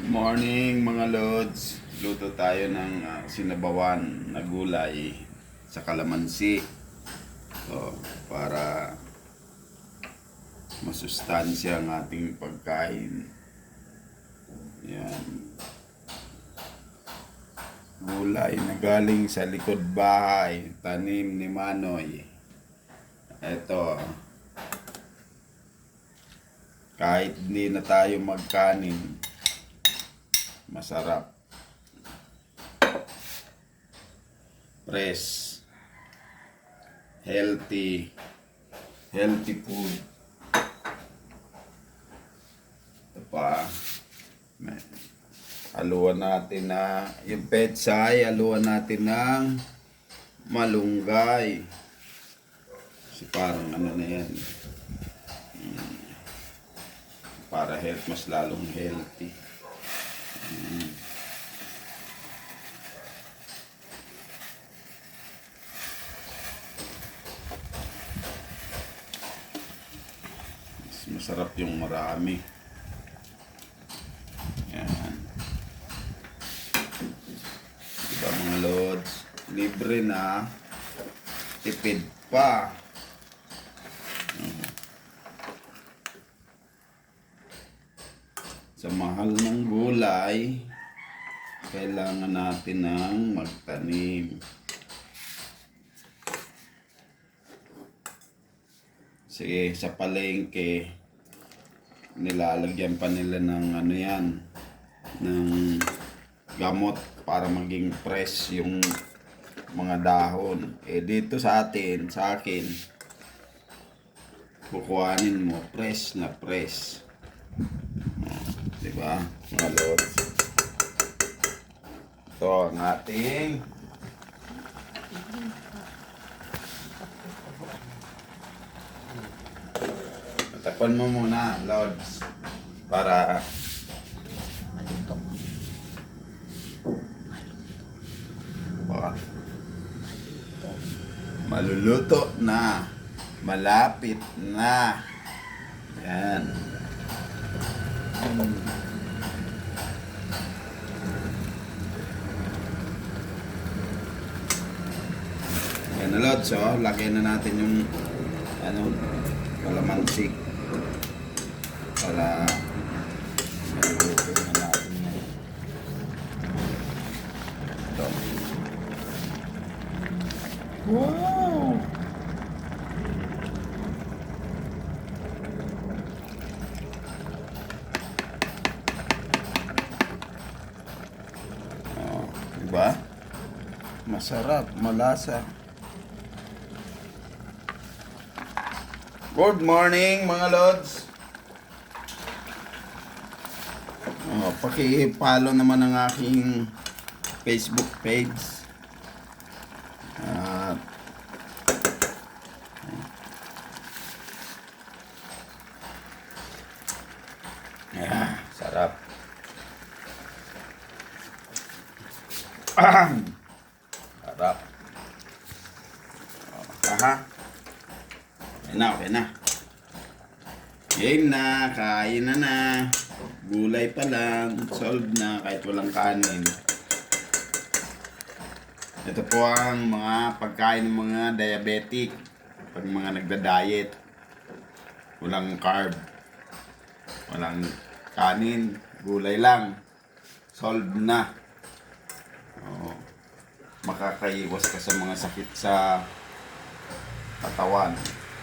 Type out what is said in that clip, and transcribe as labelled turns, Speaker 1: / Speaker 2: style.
Speaker 1: Morning mga lods, luto tayo ng sinabawan na gulay sa kalamansi. So, para masustansya ang ating pagkain. Yan. Gulay na galing sa likod bahay, tanim ni Manoy. Ito, kahit hindi na tayo magkanin, masarap. Fresh. Healthy food. Ito pa. Haluan natin na yung petsay, haluan natin ng malunggay. Kasi parang ano na yan. Para mas lalong healthy. Masarap yung marami. Yan. Diba mga lods? Libre na. Tipid pa. Sa mahal ng gulay, kailangan natin ng magtanim. Sige, sa palengke, nilalagyan pa nila ng ano yan, ng gamot para maging fresh yung mga dahon. Eh dito sa akin, kukuhanin mo fresh na fresh. Diba, mga lods? Ito ang ating tapan mo muna, lods, para maluluto na, malapit na. Yan. Yan na lods, oh. Lagyan na natin yung kalamansi para maluto na natin ito. Wow! Oh, diba? Masarap, malasa. Good morning mga lods. Paki-follow naman ang aking Facebook page. Sarap. Sarap. Okay na. Game na, kain na. Gulay pa lang, solved na kahit walang kanin. Ito po ang mga pagkain ng mga diabetic, pag mga nagda-diet. Walang carb, walang kanin, gulay lang. Solved na. Makakaiwas ka sa mga sakit sa katawan.